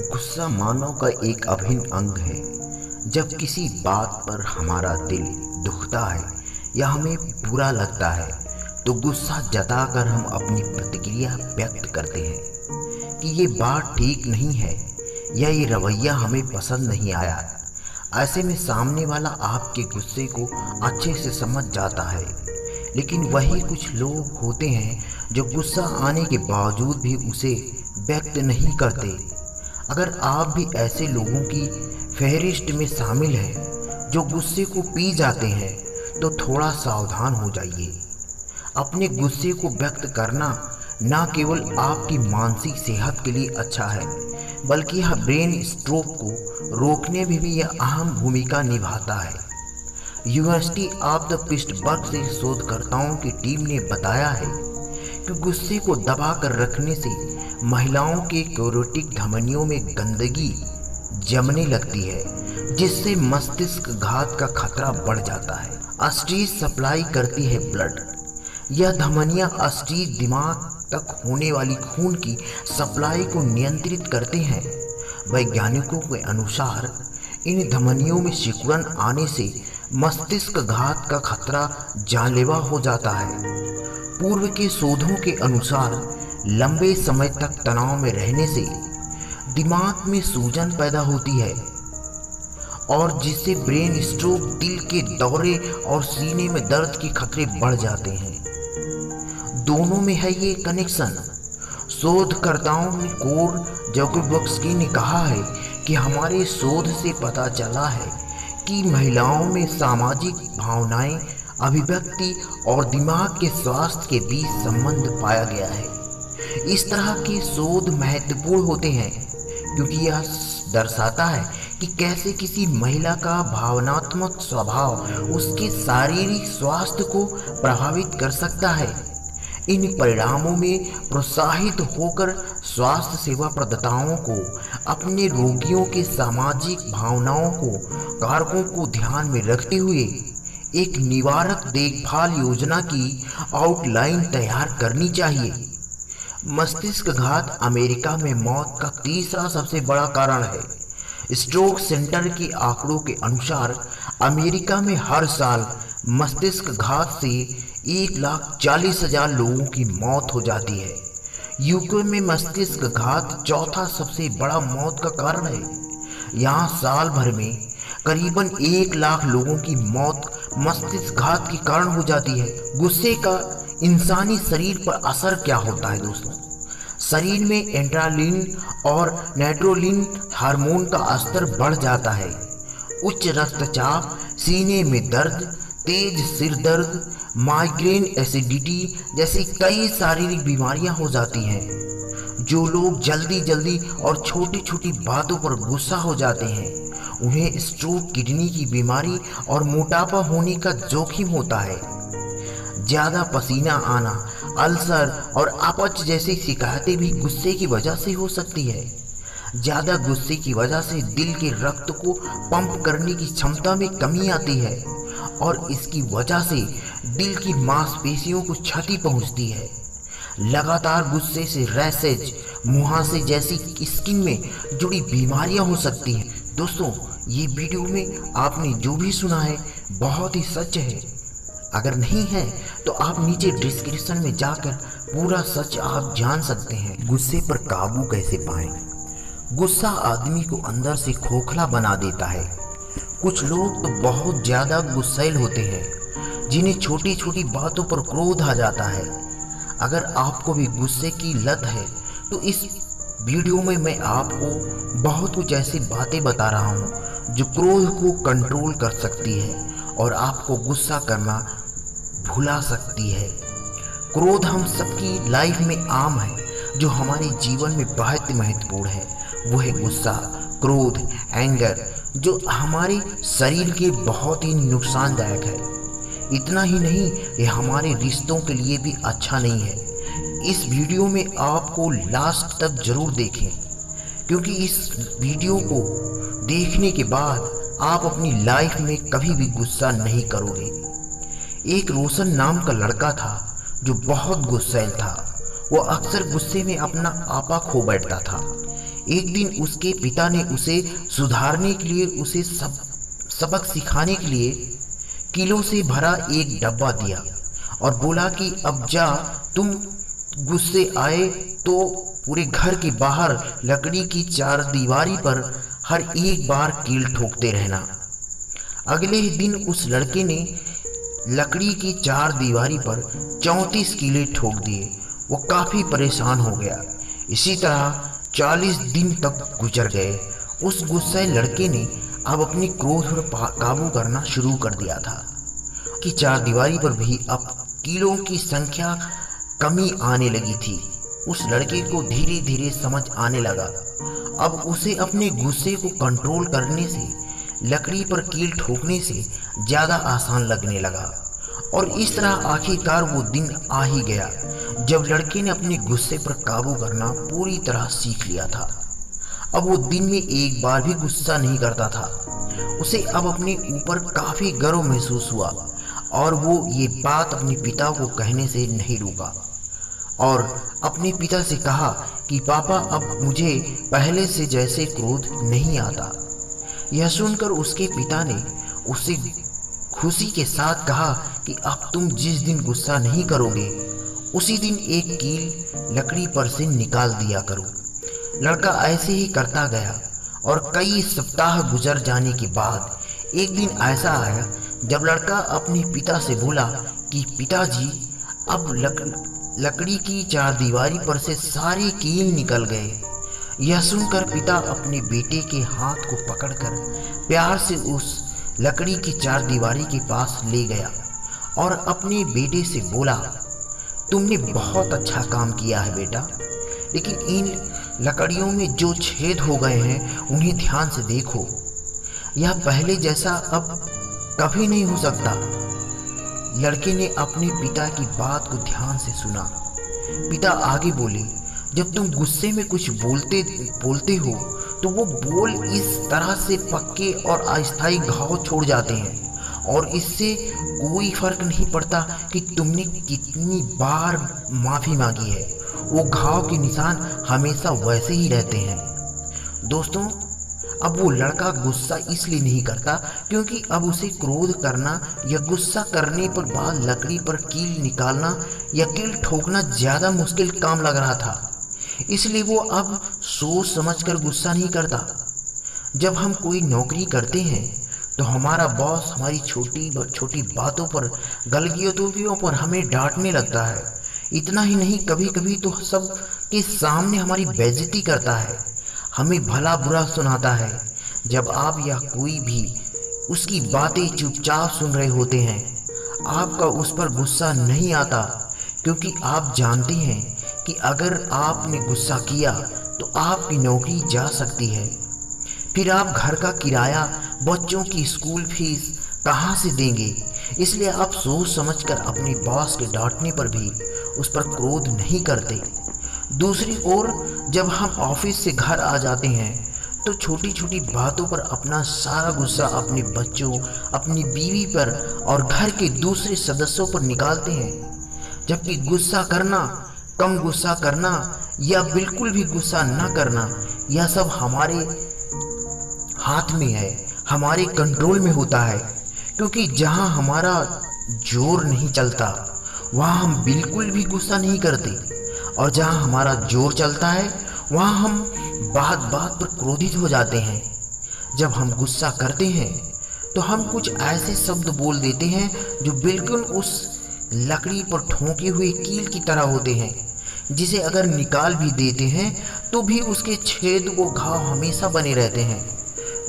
गुस्सा मानव का एक अभिन्न अंग है। जब किसी बात पर हमारा दिल दुखता है या हमें बुरा लगता है तो गुस्सा जताकर हम अपनी प्रतिक्रिया व्यक्त करते हैं कि ये बात ठीक नहीं है या ये रवैया हमें पसंद नहीं आया। ऐसे में सामने वाला आपके गुस्से को अच्छे से समझ जाता है, लेकिन वही कुछ लोग होते हैं जो गुस्सा आने के बावजूद भी उसे व्यक्त नहीं करते। अगर आप भी ऐसे लोगों की फहरिस्त में शामिल हैं जो गुस्से को पी जाते हैं तो थोड़ा सावधान हो जाइए। अपने गुस्से को व्यक्त करना न केवल आपकी मानसिक सेहत के लिए अच्छा है, बल्कि यह ब्रेन स्ट्रोक को रोकने में भी यह अहम भूमिका निभाता है। यूनिवर्सिटी ऑफ द पिट्सबर्ग से शोधकर्ताओं की टीम ने बताया है कि गुस्से को दबा कर रखने से महिलाओं के कैरोटिक धमनियों में गंदगी जमने लगती है, जिससे मस्तिष्क घात का खतरा बढ़ जाता है। अस्टीज सप्लाई करती है ब्लड। यह धमनियां अस्टीज दिमाग तक होने वाली खून की सप्लाई को नियंत्रित करते हैं। वैज्ञानिकों के अनुसार इन धमनियों में सिकुड़न आने से मस्तिष्क घात का खतरा जानलेवा हो जाता है। पूर्व के शोधों के अनुसार लंबे समय तक तनाव में रहने से दिमाग में सूजन पैदा होती है और जिससे ब्रेन स्ट्रोक, दिल के दौरे और सीने में दर्द के खतरे बढ़ जाते हैं। दोनों में है ये कनेक्शन। शोधकर्ताओं ने कोर जकोबस्की ने कहा है कि हमारे शोध से पता चला है कि महिलाओं में सामाजिक भावनाएं, अभिव्यक्ति और दिमाग के स्वास्थ्य के बीच संबंध पाया गया है। इस तरह के शोध महत्वपूर्ण होते हैं क्योंकि यह दर्शाता है कि कैसे किसी महिला का भावनात्मक स्वभाव उसके शारीरिक स्वास्थ्य को प्रभावित कर सकता है। इन परिणामों में प्रोत्साहित होकर स्वास्थ्य सेवा प्रदाताओं को अपने रोगियों के सामाजिक भावनाओं को कारकों को ध्यान में रखते हुए एक निवारक देखभाल योजना की आउटलाइन तैयार करनी चाहिए। मस्तिष्क घात अमेरिका में मौत का तीसरा सबसे बड़ा कारण है। स्ट्रोक सेंटर के आंकड़ों के अनुसार अमेरिका में हर साल मस्तिष्क घात से 1,40,000 लोगों की मौत हो जाती है। यूके में मस्तिष्क घात चौथा सबसे बड़ा मौत का कारण है। यहाँ साल भर में करीबन 1 लाख लोगों की मौत मस्तिष्क घात के कारण हो जाती है। गुस्से का इंसानी शरीर पर असर क्या होता है दोस्तों? शरीर में एड्रेनलिन और नाइट्रोलिन हार्मोन का स्तर बढ़ जाता है। उच्च रक्तचाप, सीने में दर्द, तेज सिर दर्द, माइग्रेन, एसिडिटी जैसी कई शारीरिक बीमारियां हो जाती हैं। जो लोग जल्दी जल्दी और छोटी छोटी बातों पर गुस्सा हो जाते हैं उन्हें स्ट्रोक, किडनी की बीमारी और मोटापा होने का जोखिम होता है। ज़्यादा पसीना आना, अल्सर और अपच जैसी शिकायतें भी गुस्से की वजह से हो सकती है। ज़्यादा गुस्से की वजह से दिल के रक्त को पंप करने की क्षमता में कमी आती है और इसकी वजह से दिल की मांसपेशियों को क्षति पहुंचती है। लगातार गुस्से से रैशेज, मुहासे जैसी स्किन में जुड़ी बीमारियां हो सकती हैं। दोस्तों, ये वीडियो में आपने जो भी सुना है बहुत ही सच है। अगर नहीं है तो आप नीचे डिस्क्रिप्शन में जाकर पूरा सच आप जान सकते हैं। गुस्से पर काबू कैसे पाएं? गुस्सा आदमी को अंदर से खोखला बना देता है। कुछ लोग तो बहुत ज़्यादा गुस्सैल होते हैं जिन्हें छोटी छोटी बातों पर क्रोध आ जाता है। अगर आपको भी गुस्से की लत है तो इस वीडियो में मैं आपको बहुत कुछ ऐसी बातें बता रहा हूँ जो क्रोध को कंट्रोल कर सकती है और आपको गुस्सा करना भुला सकती है। क्रोध हम सबकी लाइफ में आम है। जो हमारे जीवन में बहुत महत्वपूर्ण है वो है गुस्सा, क्रोध, एंगर, जो हमारे शरीर के बहुत ही नुकसानदायक है। इतना ही नहीं, ये हमारे रिश्तों के लिए भी अच्छा नहीं है। इस वीडियो में आपको लास्ट तक जरूर देखें क्योंकि इस वीडियो को देखने के बाद आप अपनी लाइफ में कभी भी गुस्सा नहीं करोगे। एक रोशन नाम का लड़का था जो बहुत गुस्सैल था। वो अक्सर गुस्से में अपना आपा खो बैठता था। एक दिन उसके पिता ने उसे सुधारने के लिए, उसे सबक सिखाने के लिए किलो से भरा एक डब्बा दिया और बोला कि अब जा, तुम गुस्से आए तो पूरे घर के बाहर लकड़ी की चारदीवारी पर हर एक बार कील ठोकते रहना। अगले ही दिन उस लड़के ने लकड़ी की चारदीवारी पर 34 कीले ठोक दिए। वो काफी परेशान हो गया। इसी तरह 40 दिन तक गुजर गए। उस गुस्से लड़के ने अब अपने क्रोध पर काबू करना शुरू कर दिया था कि चारदीवारी पर भी अब कीलों की संख्या कमी आने लगी थी। उस लड़के को धीरे धीरे समझ आने लगा। अब उसे अपने गुस्से को कंट्रोल करने से लकड़ी पर कील ठोकने से ज़्यादा आसान लगने लगा। और इस तरह आखिरकार वो दिन आ ही गया जब लड़के ने अपने गुस्से पर काबू करना पूरी तरह सीख लिया था। अब वो दिन में एक बार भी गुस्सा नहीं करता था। उसे अब अपने ऊपर काफ़ी गर्व महसूस हुआ और वो ये बात अपने पिता को कहने से नहीं रुका और अपने पिता से कहा कि पापा, अब मुझे पहले से जैसे क्रोध नहीं आता। यह सुनकर उसके पिता ने उससे खुशी के साथ कहा कि अब तुम जिस दिन गुस्सा नहीं करोगे उसी दिन एक कील लकड़ी पर से निकाल दिया करो। लड़का ऐसे ही करता गया और कई सप्ताह गुजर जाने के बाद एक दिन ऐसा आया जब लड़का अपने पिता से बोला कि पिताजी, अब लकड़ी की चारदीवारी पर से सारे कील निकल गए। यह सुनकर पिता अपने बेटे के हाथ को पकड़कर प्यार से उस लकड़ी की चारदीवारी के पास ले गया और अपने बेटे से बोला, तुमने बहुत अच्छा काम किया है बेटा, लेकिन इन लकड़ियों में जो छेद हो गए हैं उन्हें ध्यान से देखो। यह पहले जैसा अब कभी नहीं हो सकता। लड़के ने अपने पिता की बात को ध्यान से सुना। पिता आगे बोले, जब तुम गुस्से में कुछ बोलते हो तो वो बोल इस तरह से पक्के और अस्थायी घाव छोड़ जाते हैं और इससे कोई फर्क नहीं पड़ता कि तुमने कितनी बार माफ़ी मांगी है, वो घाव के निशान हमेशा वैसे ही रहते हैं। दोस्तों, अब वो लड़का गुस्सा इसलिए नहीं करता क्योंकि अब उसे क्रोध करना या गुस्सा करने पर बाद लकड़ी पर कील निकालना या कील ठोकना ज़्यादा मुश्किल काम लग रहा था। इसलिए वो अब सोच समझकर गुस्सा नहीं करता। जब हम कोई नौकरी करते हैं तो हमारा बॉस हमारी छोटी छोटी बातों पर, गलतियों पर हमें डांटने लगता है। इतना ही नहीं, कभी कभी तो सब के सामने हमारी बेइज्जती करता है, हमें भला बुरा सुनाता है। जब आप या कोई भी उसकी बातें चुपचाप सुन रहे होते हैं, आपका उस पर गुस्सा नहीं आता क्योंकि आप जानते हैं कि अगर आपने गुस्सा किया तो आपकी नौकरी जा सकती है। फिर आप घर का किराया, बच्चों की स्कूल फीस कहाँ से देंगे? इसलिए आप सोच समझकर अपने बॉस के डांटने पर भी उस पर क्रोध नहीं करते। दूसरी ओर जब हम ऑफिस से घर आ जाते हैं तो छोटी छोटी बातों पर अपना सारा गुस्सा अपने बच्चों, अपनी बीवी पर और घर के दूसरे सदस्यों पर निकालते हैं। जबकि गुस्सा करना, कम गुस्सा करना या बिल्कुल भी गुस्सा न करना, यह सब हमारे हाथ में है, हमारे कंट्रोल में होता है। क्योंकि जहाँ हमारा जोर नहीं चलता वहाँ हम बिल्कुल भी गुस्सा नहीं करते और जहाँ हमारा जोर चलता है वहाँ हम बात बात पर क्रोधित हो जाते हैं। जब हम गुस्सा करते हैं तो हम कुछ ऐसे शब्द बोल देते हैं जो बिल्कुल उस लकड़ी पर ठोके हुए कील की तरह होते हैं, जिसे अगर निकाल भी देते हैं तो भी उसके छेद व घाव हमेशा बने रहते हैं।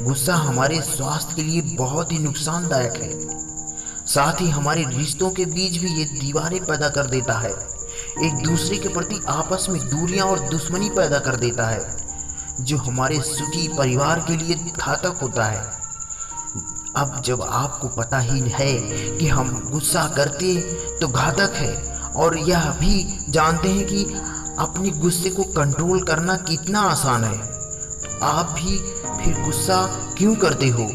गुस्सा हमारे स्वास्थ्य के लिए बहुत ही नुकसानदायक है। साथ ही हमारे रिश्तों के बीच भी ये दीवारें पैदा कर देता है, एक दूसरे के प्रति आपस में दूरियां और दुश्मनी पैदा कर देता है, जो हमारे सुखी परिवार के लिए घातक होता है। अब जब आपको पता ही है कि हम गुस्सा करते तो घातक है और यह भी जानते हैं कि अपने गुस्से को कंट्रोल करना कितना आसान है, तो आप भी फिर गुस्सा क्यों करते हो?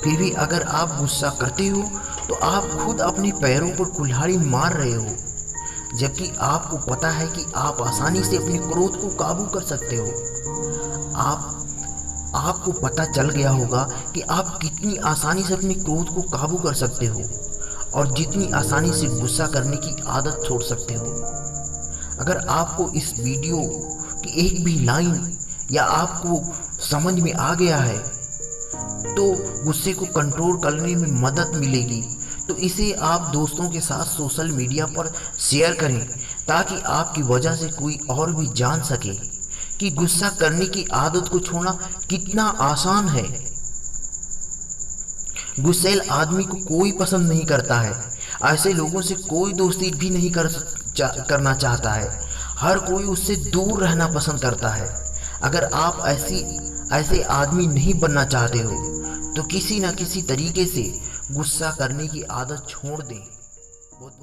फिर भी अगर आप गुस्सा करते हो तो आप खुद अपने पैरों पर कुल्हाड़ी मार रहे हो। जबकि आपको पता है कि आप आसानी से अपने क्रोध को काबू कर सकते हो। आपको पता चल गया होगा कि आप कितनी आसानी से अपने क्रोध को काबू कर सकते हो और जितनी आसानी से गुस्सा करने की आदत छोड़ सकते हो। अगर आपको इस वीडियो की एक भी लाइन या आपको समझ में आ गया है तो गुस्से को कंट्रोल करने में मदद मिलेगी, तो इसे आप दोस्तों के साथ सोशल मीडिया पर शेयर करें ताकि आपकी वजह से कोई और भी जान सके कि गुस्सा करने की आदत को छोड़ना कितना आसान है। गुस्सैल आदमी को कोई पसंद नहीं करता है। ऐसे लोगों से कोई दोस्ती भी नहीं करना चाहता है। हर कोई उससे दूर रहना पसंद करता है। अगर आप ऐसे आदमी नहीं बनना चाहते हो तो किसी न किसी तरीके से गुस्सा करने की आदत छोड़ दें। बहुत